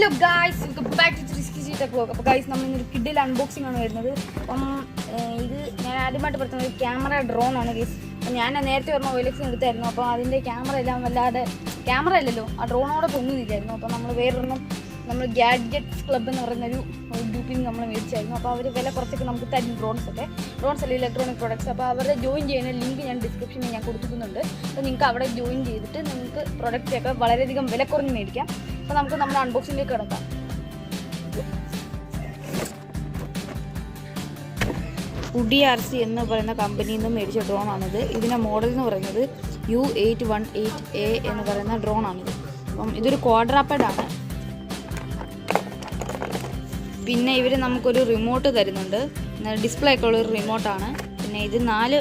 Hello guys, welcome back to risky tech vlog. അപ്പോൾ guys, നമ്മൾ ഇന്നൊരു കിഡിൽ അൺബോക്സിംഗ് ആണ് വരുന്നത്. അപ്പം ഇത് ഞാൻ ആദ്യമായിട്ട് പറയുന്നത് ഒരു ക്യാമറ ഡ്രോൺ ആണ് ഗൈസ്. അപ്പം ഞാൻ നേരത്തെ പറഞ്ഞ OLX എടുത്തായിരുന്നു. അപ്പോൾ അതിൻ്റെ ക്യാമറ എല്ലാം വല്ലാതെ ക്യാമറ അല്ലല്ലോ, ആ ഡ്രോണോടെ പൊങ്ങുന്നില്ലായിരുന്നു. അപ്പോൾ നമ്മൾ വേറൊരെണ്ണം നമ്മൾ ഗാഡ്ജറ്റ്സ് ക്ലബ്ബ് എന്ന് പറയുന്നൊരു ഗ്രൂപ്പിൽ നമ്മൾ മേടിച്ചായിരുന്നു. അപ്പോൾ അവർ വില കുറച്ചൊക്കെ നമുക്ക് തരും ഡ്രോൺസ് അല്ല ഇലക്ട്രോണിക് പ്രോഡക്ട്സ്. അപ്പോൾ അവരെ ജോയിൻ ചെയ്യുന്ന ലിങ്ക് ഞാൻ ഡിസ്ക്രിപ്ഷനിൽ ഞാൻ കൊടുക്കുന്നുണ്ട്. അപ്പോൾ നിങ്ങൾക്ക് അവിടെ ജോയിൻ ചെയ്തിട്ട് നിങ്ങൾക്ക് പ്രൊഡക്റ്റൊക്കെ വളരെയധികം വില കുറഞ്ഞ് മേടിക്കാം. അപ്പോൾ നമുക്ക് നമ്മുടെ അൺബോക്സിങ്ങിലേക്ക് കിടക്കാം. ഉഡി RC എന്ന് പറയുന്ന കമ്പനിയിൽ നിന്ന് മേടിച്ച ഡ്രോണാണിത്. ഇതിൻ്റെ മോഡൽ എന്ന് പറയുന്നത് U818A എന്ന് പറയുന്ന ഡ്രോണാണിത്. അപ്പം ഇതൊരു ക്വാഡ്രാപ്പഡാണ്. പിന്നെ ഇവർ നമുക്കൊരു റിമോട്ട് തരുന്നുണ്ട്, ഡിസ്പ്ലേ ഒക്കെ ഉള്ളൊരു റിമോട്ടാണ്. പിന്നെ ഇത് 4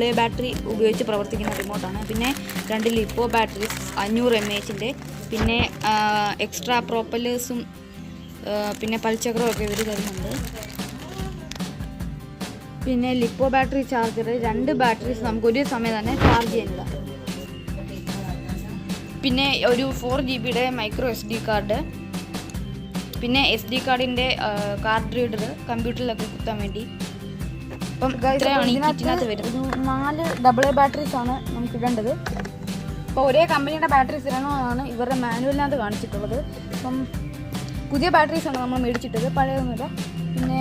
AA ബാറ്ററി ഉപയോഗിച്ച് പ്രവർത്തിക്കുന്ന റിമോട്ടാണ്. പിന്നെ 2 ലിപ്പോ ബാറ്ററീസ് 500 mAh, പിന്നെ എക്സ്ട്രാ പ്രോപ്പല്ലേഴ്സും പിന്നെ പൽചക്രവും ഒക്കെ ഇവർ തരുന്നുണ്ട്. പിന്നെ ലിപ്പോ ബാറ്ററി ചാർജർ 2 ബാറ്ററീസ് നമുക്ക് ഒരു സമയം തന്നെ ചാർജ് ചെയ്യുന്നതാണ്. പിന്നെ ഒരു 4 GB മൈക്രോ SD കാർഡ്, പിന്നെ SD കാർഡിൻ്റെ കാർഡ് റീഡർ കമ്പ്യൂട്ടറിലൊക്കെ കുത്താൻ വേണ്ടി. അപ്പം ഇത്രയാണ് ഈ കിറ്റിനകത്ത് വരുന്നത്. 4 AA ബാറ്ററീസ് ആണ് നമുക്ക് ഇടേണ്ടത്. അപ്പോൾ ഒരേ കമ്പനിയുടെ ബാറ്ററീസ് ഇടണമെന്നാണ് ഇവരുടെ മാനുവലിനകത്ത് കാണിച്ചിട്ടുള്ളത്. അപ്പം പുതിയ ബാറ്ററീസാണ് നമ്മൾ മേടിച്ചിട്ടത്, പഴയൊന്നുമില്ല. പിന്നെ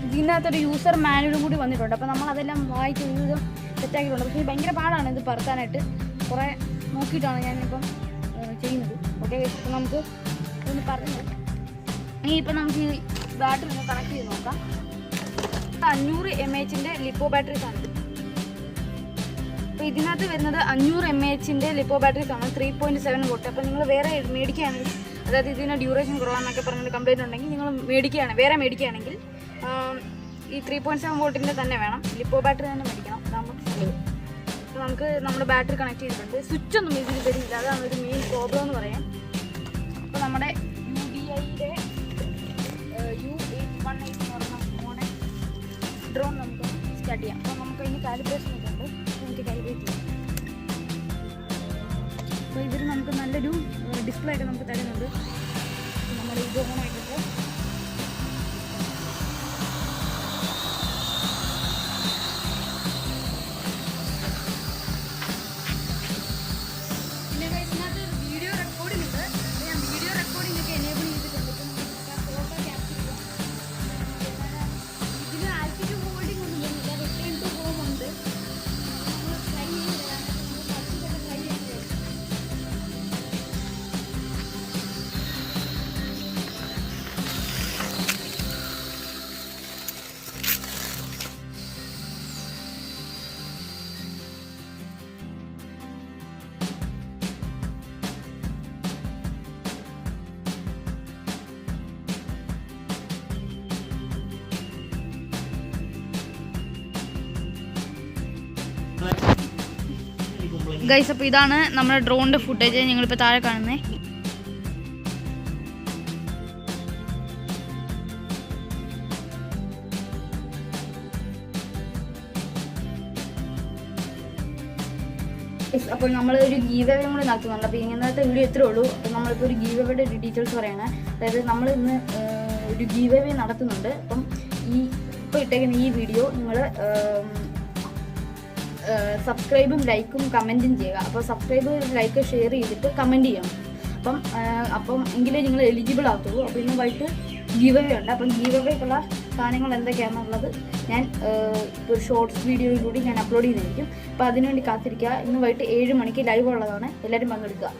ഇതിനകത്തൊരു യൂസർ മാനുവലും കൂടി വന്നിട്ടുണ്ട്. അപ്പോൾ നമ്മളതെല്ലാം വായിച്ച് ഒരുവിധം സെറ്റാക്കിയിട്ടുണ്ട്. പക്ഷേ ഭയങ്കര പാടാണ് ഇത് പറത്താനായിട്ട്. കുറേ നോക്കിയിട്ടാണ് ഞാനിപ്പം ചെയ്യുന്നത്. ഓക്കെ, ഇപ്പം നമുക്ക് ഒന്ന് പറഞ്ഞു ഇപ്പം നമുക്ക് ഈ ബാറ്ററി ഒന്ന് കണക്ട് ചെയ്ത് നോക്കാം. 500 mAh ലിപ്പോ ബാറ്ററീസ് ആണ്. അപ്പോൾ ഇതിനകത്ത് വരുന്നത് 500 mAh ലിപ്പോ ബാറ്ററീസ് ആണ്, 3.7 വോൾട്ട്. അപ്പോൾ നിങ്ങൾ വേറെ മേടിക്കുകയാണെങ്കിൽ, അതായത് ഇതിന് ഡ്യൂറേഷൻ കുറവാണെന്നൊക്കെ പറഞ്ഞൊരു കംപ്ലൈൻറ്റ് ഉണ്ടെങ്കിൽ നിങ്ങൾ വേറെ മേടിക്കുകയാണെങ്കിൽ ഈ 3.7 വോൾട്ടിൻ്റെ തന്നെ വേണം, ലിപ്പോ ബാറ്ററി തന്നെ മേടിക്കണം. നമുക്ക് അപ്പോൾ നമുക്ക് നമ്മുടെ ബാറ്ററി കണക്ട് ചെയ്തിട്ടുണ്ട്. സ്വിച്ചൊന്നും ഇതിൽ വരില്ല, അതാണ് ഒരു മെയിൻ പ്രോബ്ലം എന്ന് പറയാം. അപ്പോൾ നമ്മുടെ UDIയുടെ U818 എന്ന് പറയുന്ന മോഡൽ ഡ്രോൺ നമുക്ക് സ്റ്റാർട്ട് ചെയ്യാം. അപ്പോൾ നമുക്ക് അതിന് കാലിബ്രേഷൻ ഒക്കെ ഉണ്ട്, നമുക്ക് കാലിബ്രേറ്റ് ചെയ്യാം. അപ്പോൾ ഇതിൽ നമുക്ക് നല്ലൊരു ഡിസ്പ്ലേ ഒക്കെ നമുക്ക് തരുന്നുണ്ട്. നമ്മുടെ ഇത് ഓണാക്കിയിട്ട് ഗൈസ്. അപ്പോൾ ഇതാണ് നമ്മുടെ ഡ്രോണിൻ്റെ ഫുട്ടേജ് ഞങ്ങളിപ്പോൾ താഴെ കാണുന്നത്. അപ്പോൾ നമ്മൾ ഒരു ഗീവ് അവേ കൂടി നടത്തുന്നുണ്ട്. അപ്പോൾ ഇങ്ങനത്തെ വീഡിയോ ഇത്രേ ഉള്ളൂ. അപ്പോൾ നമ്മളിപ്പോൾ ഒരു ഗീവ് അവേയുടെ ഒരു ഡീറ്റെയിൽസ് പറയണേ. അതായത് നമ്മൾ ഇന്ന് ഒരു ഗീവ് അവേ നടത്തുന്നുണ്ട്. അപ്പം ഇപ്പോൾ ഇട്ടേക്കുന്ന ഈ വീഡിയോ നിങ്ങൾ സബ്സ്ക്രൈബും ലൈക്കും കമൻറ്റും ചെയ്യുക. അപ്പോൾ സബ്സ്ക്രൈബ് ലൈക്ക് ഷെയർ ചെയ്തിട്ട് കമൻറ്റ് ചെയ്യണം. അപ്പം എങ്കിലേ നിങ്ങൾ എലിജിബിൾ ആകത്തുള്ളൂ. അപ്പോൾ ഇന്ന് വൈകിട്ട് ഗീവ് അവേ ഉണ്ട്. അപ്പം ഗീവ് അവേക്കുള്ള സാധനങ്ങൾ എന്തൊക്കെയാണെന്നുള്ളത് ഞാൻ ഒരു ഷോർട്സ് വീഡിയോയിലൂടെ ഞാൻ അപ്ലോഡ് ചെയ്തിരിക്കും. അപ്പോൾ അതിനുവേണ്ടി കാത്തിരിക്കുക. ഇന്ന് വൈകിട്ട് 7 മണിക്ക് ലൈവ് ഉള്ളതാണ്, എല്ലാവരും പങ്കെടുക്കുക.